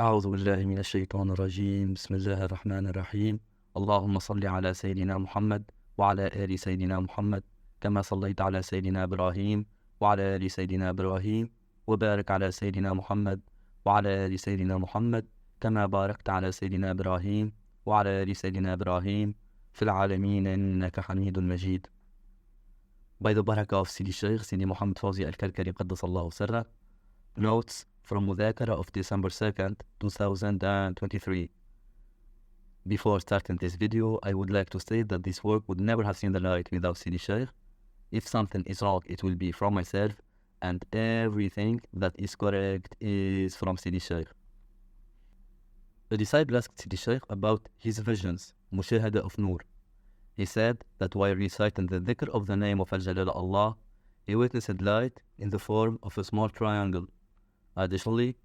أعوذ بالله من الشيطان الرجيم. بسم الله الرحمن الرحيم. اللهم صل على سيدنا محمد وعلى آل سيدنا محمد كما صليت على سيدنا إبراهيم وعلى آل سيدنا إبراهيم، وبارك على سيدنا محمد وعلى آل سيدنا محمد كما باركت على سيدنا إبراهيم وعلى آل سيدنا إبراهيم في العالمين إنك حميد مجيد. By the barakah of Sidi Shaykh, Sidi Mohamed Faouzi al-Karkari قدس الله سره. Notes from Mudhakara of December 2nd, 2023. Before starting this video, I would like to state that this work would never have seen the light without Sidi Shaykh. If something is wrong, it will be from myself, and everything that is correct is from Sidi Shaykh. A disciple asked Sidi Shaykh about his visions, Mushahada of Nur. He said that while reciting the dhikr of the name of Al-Jalal Allah, he witnessed light in the form of a small triangle. Additionally,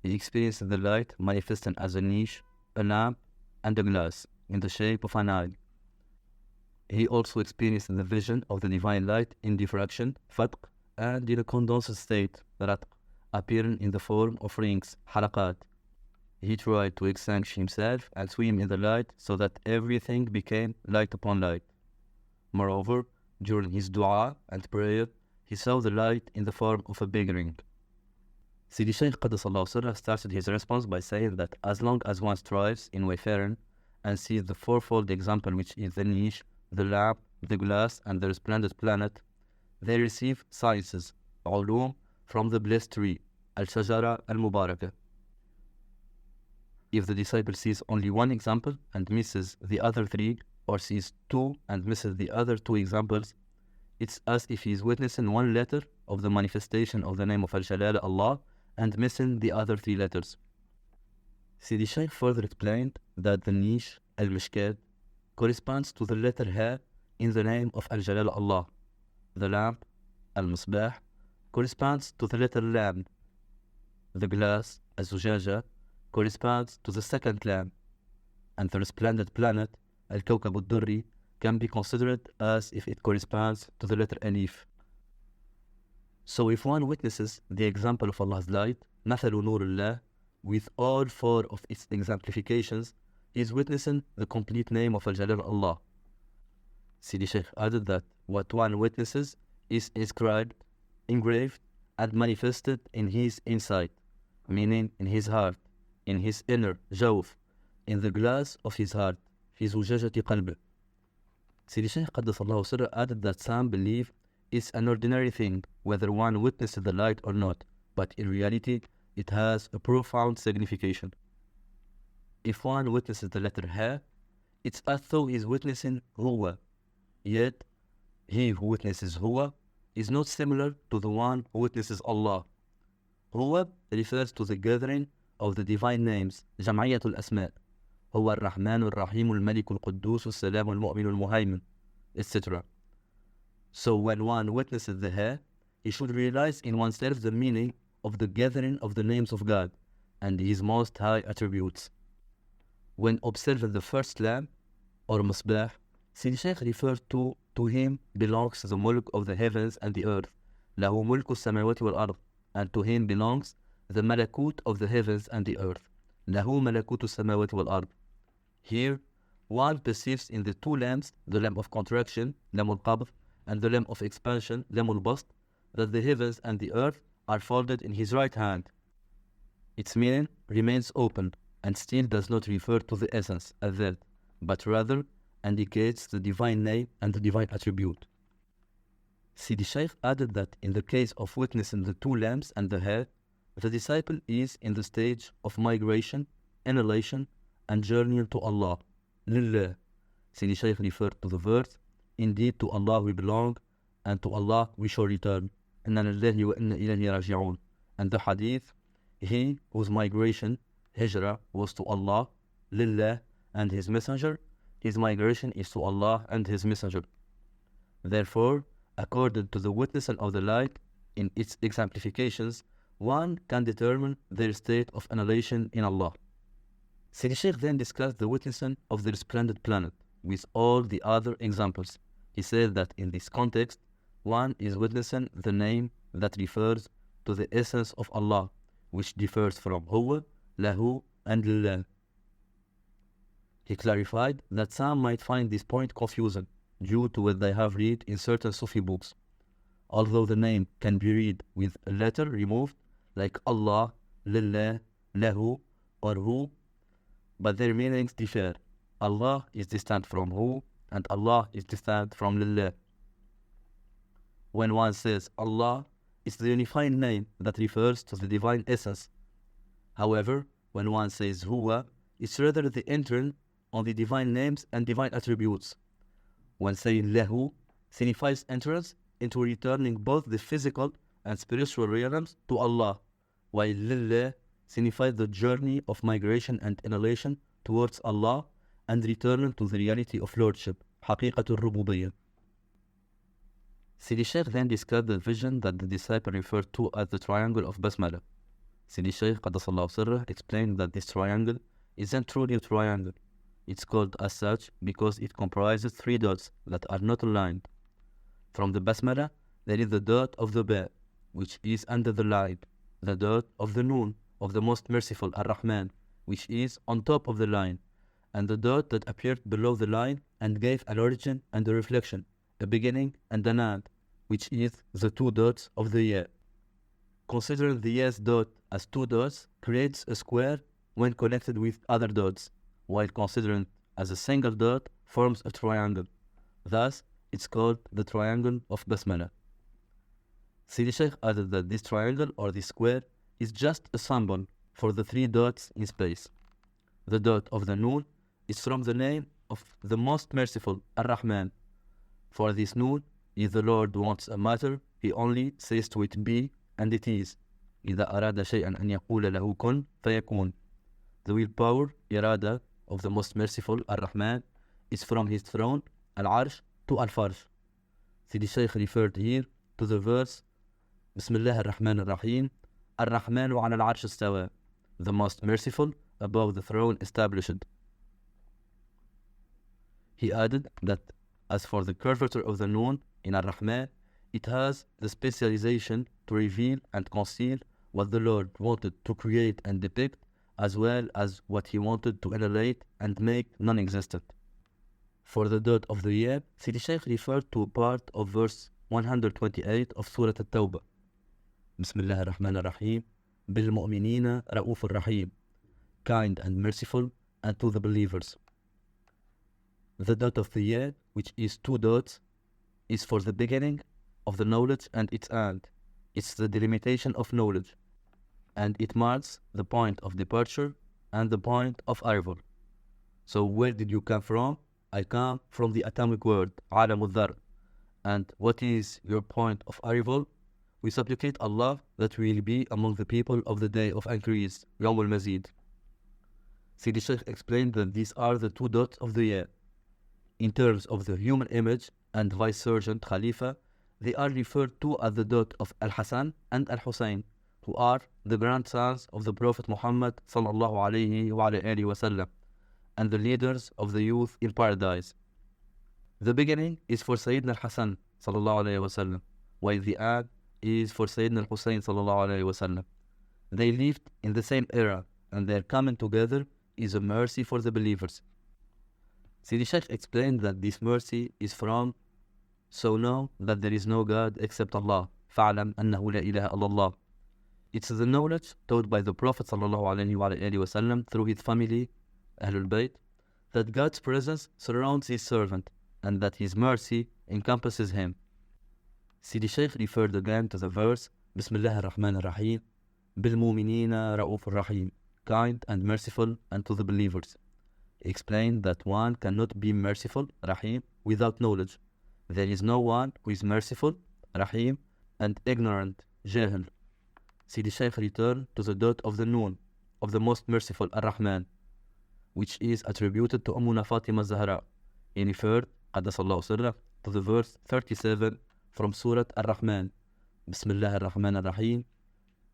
he experienced the light manifesting as a niche, a lamp, and a glass in the shape of an eye. He also experienced the vision of the divine light in diffraction, fatq, and in a condensed state, ratq, appearing in the form of rings, halaqat. He tried to extinguish himself and swim in the light so that everything became light upon light. Moreover, during his dua and prayer, he saw the light in the form of a big ring. Sidi Shaykh Qaddasallahu Sirrah started his response by saying that as long as one strives in wayfaring and sees the fourfold example, which is the niche, the lamp, the glass, and the resplendent planet, they receive sciences, ulum, from the blessed tree, Al-Shajara Al-Mubarakah. If the disciple sees only one example and misses the other three, or sees two and misses the other two examples, it's as if he is witnessing one letter of the manifestation of the name of Al-Jalal Allah and missing the other three letters. Sidi Shaykh further explained that the niche, Al-Mishkat, corresponds to the letter Ha in the name of Al-Jalal Allah. The lamp, Al-Misbah, corresponds to the letter Lam. The glass, Al-Zujaja, corresponds to the second lamp. And the resplendent planet, Al-Kawkab al-Durri, can be considered as if it corresponds to the letter Alif. So if one witnesses the example of Allah's light, Mathalu Nurullah, with all four of its exemplifications, he is witnessing the complete name of Al-Jalal Allah. Sidi Shaykh added that what one witnesses is inscribed, engraved, and manifested in his insight, meaning in his heart, in his inner jawf, in the glass of his heart, fi zujajati qalbi. Sidi Shaykh Qaddasallahu Sirrah added that some believe it's an ordinary thing, whether one witnesses the light or not, but in reality, it has a profound signification. If one witnesses the letter Ha, it's as though he is witnessing Huwa, yet he who witnesses Huwa is not similar to the one who witnesses Allah. Huwa refers to the gathering of the divine names, Jam'iyatul Asma', Huwa al-Rahman al-Rahim al-Malik al-Quddus al-Salam al-Mu'min al-Muhaymin, etc. So when one witnesses the Ha, he should realize in oneself the meaning of the gathering of the names of God and His most high attributes. When observing the first lamp, or Misbah, Sidi Shaykh referred to him belongs the mulk of the heavens and the earth, lahu mulku samawati wal ard, and to him belongs the malakut of the heavens and the earth, lahu malakutu samawati wal ard. Here, one perceives in the two lamps, the lamp of contraction, lam al-qabr, and the lamp of expansion, lam al-bast, that the heavens and the earth are folded in his right hand. Its meaning remains open and still does not refer to the essence, al-dhat, but rather indicates the divine name and the divine attribute. Sidi Shaykh added that in the case of witnessing the two lamps and the head, the disciple is in the stage of migration, annihilation, and journey to Allah, Lillah. Sidi Shaykh referred to the verse, indeed to Allah we belong, and to Allah we shall return. Inna lillahi wa inna ilayhi raji'un. And the hadith, he whose migration, hijrah, was to Allah, Lillah, and His Messenger, his migration is to Allah and His Messenger. Therefore, according to the witnessing of the light in its exemplifications, one can determine their state of annihilation in Allah. Sidi Shaykh then discussed the witnessing of the resplendent planet with all the other examples. He said that in this context, one is witnessing the name that refers to the essence of Allah, which differs from Huwa lahu, and lillah. He clarified that some might find this point confusing due to what they have read in certain Sufi books. Although the name can be read with a letter removed, like Allah, lillah, lahu, or hu, but their meanings differ. Allah is distant from hu, and Allah is distant from lillah. When one says Allah, it's the unified name that refers to the divine essence. However, when one says huwa, it's rather the entering on the divine names and divine attributes. When saying lahu signifies entrance into returning both the physical and spiritual realms to Allah, while lillah signifies the journey of migration and inhalation towards Allah and return to the reality of Lordship, حقيقة الربوبية. Sidi Shaykh then described the vision that the disciple referred to as the triangle of Basmala. Sidi Shaykh Qaddasallahu Sirrah explained that this triangle isn't truly a triangle. It's called as such because it comprises 3 dots that are not aligned. From the Basmala, there is the dot of the Ba, which is under the line, the dot of the Noon, of the most merciful Ar-Rahman, which is on top of the line, and the dot that appeared below the line and gave an origin and a reflection, a beginning and an end, which is the 2 dots of the Ya. Considering the Ya's dot as 2 dots creates a square when connected with other dots, while considering as a single dot forms a triangle. Thus, it's called the triangle of Basmala. Sidi Shaykh added that this triangle or this square is just a symbol for the 3 dots in space. The dot of the Noon is from the name of the most merciful, Ar-Rahman. For this Noon, if the Lord wants a matter, He only says to it be, and it is. إذا أراد شيئا أن يقول له كن فيكون. The willpower, irada, of the most merciful, Ar-Rahman, is from his throne, Al-Arsh, to Al-Farsh. Sidi Shaykh referred here to the verse, Bismillah ar-Rahman ar-Rahim, Ar-Rahmanu ala al-Arsh istawa, the most merciful above the throne established. He added that as for the curvature of the Noon in Ar-Rahman, it has the specialization to reveal and conceal what the Lord wanted to create and depict, as well as what He wanted to annihilate and make non-existent. For the dot of the Ya, Sidi Shaykh referred to a part of verse 128 of Surah At-Tawbah. Bismillah ar-Rahman ar-Rahim, Bil-Mu'minina Ra'uf ar-Rahim, kind and merciful, and to the believers. The dot of the Ya, which is 2 dots, is for the beginning of the knowledge and its end. It's the delimitation of knowledge, and it marks the point of departure and the point of arrival. So where did you come from? I come from the atomic world, عالم الذر. And what is your point of arrival? We supplicate Allah that we will be among the people of the day of increase, يوم المزيد. Sidi Shaykh explained that these are the 2 dots of the Ya. In terms of the human image and vice-regent Khalifa, they are referred to as the dot of Al-Hasan and Al-Hussein, who are the grandsons of the Prophet Mohammed sallallahu alayhi wa alayhi wa sallam, and the leaders of the youth in paradise. The beginning is for Sayyidina Al-Hasan sallallahu alayhi wa sallam, while the end is for Sayyidina Al-Hussein sallallahu alayhi wa sallam. They lived in the same era, and their coming together is a mercy for the believers. Sidi Shaykh explained that this mercy is from, so know that there is no God except Allah, فَعْلَمْ أَنَّهُ لَا إِلَهَ إِلَّا اللَّهِ. It's the knowledge taught by the Prophet ﷺ through his family, Ahlul Bayt, that God's presence surrounds his servant and that his mercy encompasses him. Sidi Shaykh referred again to the verse, Bismillah ar-Rahman ar-Rahim, Bil-Mu'minina Ra'uf ar-Rahim, kind and merciful, and to the believers. He explained that one cannot be merciful, Rahim, without knowledge. There is no one who is merciful, Rahim, and ignorant, Jahil. Sidi Shaykh returned to the dot of the Noon, of the most merciful, Ar-Rahman, which is attributed to Ummuna Fatima Zahra. He referred, Qaddasallahu Sirrah, to the verse 37 from Surah Ar-Rahman, Bismillah ar-Rahman ar-Rahim,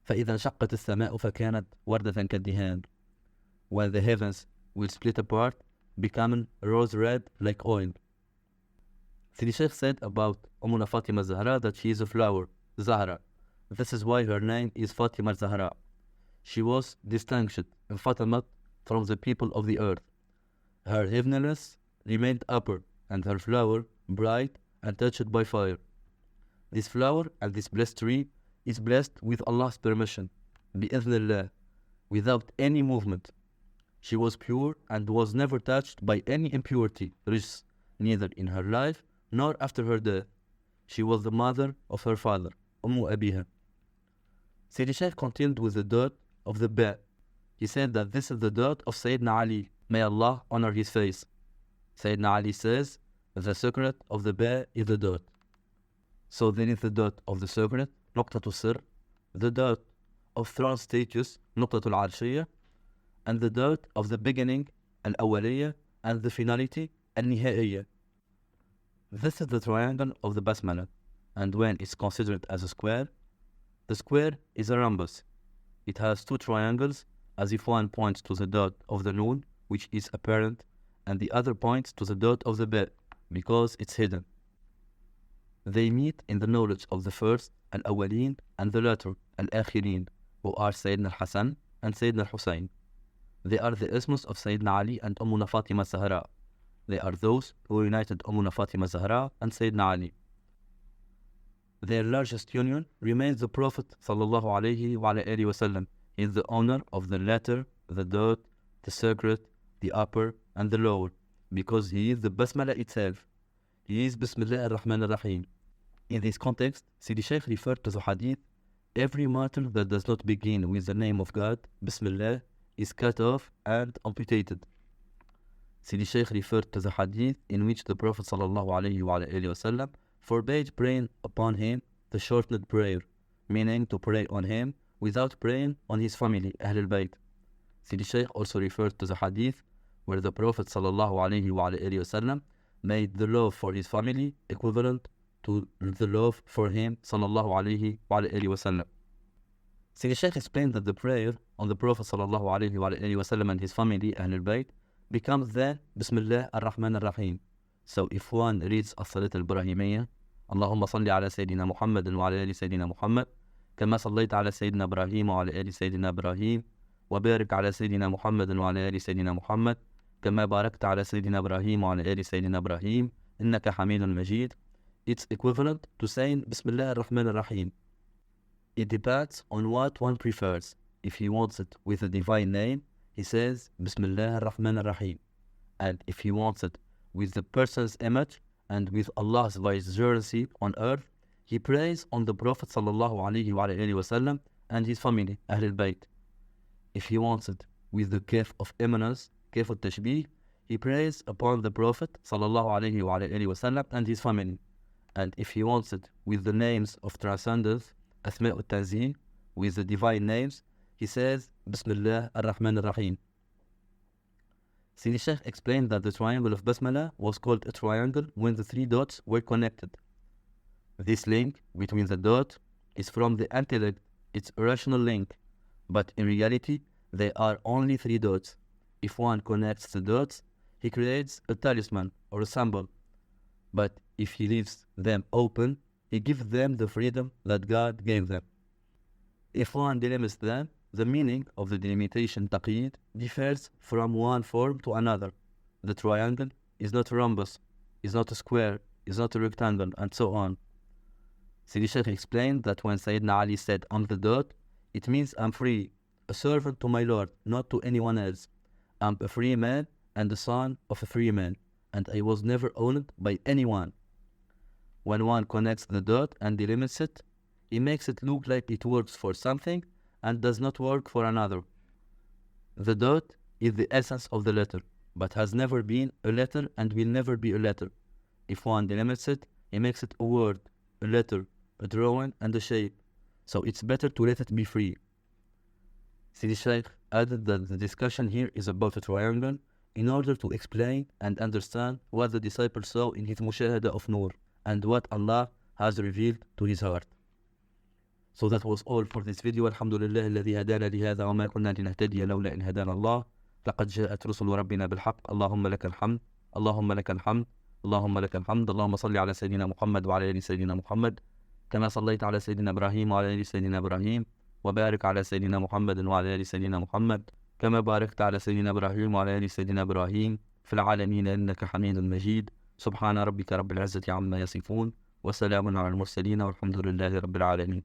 فَإِذَا انشَقَّتِ السَّمَاءُ فَكَانَتْ وَرْدَةً كَالدِّهَانِ. When the heavens will split apart, becoming rose red like oil. Sidi Shaykh said about Ummuna Fatima Zahra that she is a flower, Zahra. This is why her name is Fatima Zahra. she was distinguished in Fatima from the people of the earth. Her heaviness remained upper, and her flower bright and touched by fire. This flower and this blessed tree is blessed with Allah's permission, bi'idhnillah, without any movement. She was pure and was never touched by any impurity, rijs, neither in her life nor after her death. She was the mother of her father, Abiha. Sidi Shaykh continued with the dot of the ba. He said that this is the dot of Sayyidina Ali. May Allah honor his face. Sayyidina Ali says, the secret of the ba is the dot. So there is the dot of the secret, نقطة السر, the dot of throne status, نقطة العرشية, and the dot of the beginning, الأولية, and the finality, النهائية. This is the triangle of the Basmala, and when it's considered as a square, the square is a rhombus. It has two triangles, as if one points to the dot of the noon, which is apparent, and the other points to the dot of the ba, because it's hidden. They meet in the knowledge of the first, al-awwalin, and the latter, al-akhirin, who are Sayyidina al-Hasan and Sayyidina al-Husayn. They are the isms of Sayyidina Ali and Ummuna Fatima Zahra. They are those who united Ummuna Fatima Zahra and Sayyidina Ali. Their largest union remains the Prophet sallallahu alayhi wa alayhi wasallam. He is the owner of the latter, the dot, the secret, the upper, and the lower, because he is the Basmala itself. He is Bismillah ar-Rahman ar-Rahim. In this context, Sidi Shaykh referred to the hadith, every matter that does not begin with the name of God, Bismillah, is cut off and amputated. Sidi Shaykh referred to the hadith in which the Prophet sallallahu alayhi wa alayhi wasallam forbade praying upon him the shortened prayer, meaning to pray on him without praying on his family, Ahl al-Bayt. Sidi Shaykh also referred to the hadith where the Prophet sallallahu alayhi wa alayhi wasallam made the love for his family equivalent to the love for him sallallahu alayhi wa alayhi wasallam. Sidi Shaykh explained that the prayer on the Prophet sallallahu alayhi wa alayhi wasallam and his family, Ahl al-Bayt, becomes then Bismillah ar-Rahman ar-Rahim. So if one reads as-Salat al-Ibrahimiyya, Allahumma salli ala Sayyidina Muhammad wa ala ali Sayyidina Muhammad, كما صليت على سيدنا إبراهيم وعلى آل سيدنا إبراهيم وبارك على سيدنا محمد وعلى آل سيدنا محمد كما باركت على سيدنا إبراهيم وعلى آل سيدنا إبراهيم إنك حميد مجيد. It's equivalent to saying Bismillah ar-Rahman ar-Rahim. It depends on what one prefers. If he wants it with a divine name, he says Bismillah ar-Rahman ar-Rahim. And if he wants it with the person's image and with Allah's vicegerency on earth, he prays on the Prophet sallallahu alayhi wa alayhi wasallam and his family, Ahl al-Bayt. If he wants it with the kaf of eminence, kaf al-Tashbih, he prays upon the Prophet sallallahu alayhi wa alayhi wasallam and his family. And if he wants it with the names of transcendence, Asma' al-Tanzim, with the divine names, he says Bismillah ar-Rahman ar-Rahim. Sidi Shaykh explained that the triangle of Basmala was called a triangle when the three dots were connected. This link between the dot is from the intellect, it's a rational link, but in reality, they are only three dots. If one connects the dots, he creates a talisman or a symbol. But if he leaves them open, he gives them the freedom that God gave them. If one delimits them, the meaning of the delimitation taqyid differs from one form to another. The triangle is not a rhombus, is not a square, is not a rectangle, and so on. Sidi Shaykh explained that when Sayyidina Ali said, I'm the dot, it means I'm free, a servant to my Lord, not to anyone else. I'm a free man and the son of a free man, and I was never owned by anyone. When one connects the dot and delimits it, he makes it look like it works for something and does not work for another. The dot is the essence of the letter, but has never been a letter and will never be a letter. If one delimits it, he makes it a word, a letter, a drawing, and a shape. So it's better to let it be free. Sidi Shaykh added that the discussion here is about a triangle in order to explain and understand what the disciple saw in his mushahada of Nur and what Allah has revealed to his heart. So that was all for this video. Alhamdulillah الذي هدانا لهذا وما كنا لنهتدي لولا إن هدانا الله لقد جاءت رسل ربنا بالحق اللهم لك الحمد اللهم لك الحمد اللهم لك الحمد اللهم صل على سيدنا محمد وعلى آل سيدنا محمد كما صليت على سيدنا إبراهيم وعلى آل سيدنا إبراهيم وبارك على سيدنا محمد وعلى آل سيدنا محمد كما باركت على سيدنا إبراهيم وعلى آل سيدنا إبراهيم في العالمين إنك حميد مجيد. سبحان ربك رب العزة عما يصفون وسلام على المرسلين والحمد لله رب العالمين.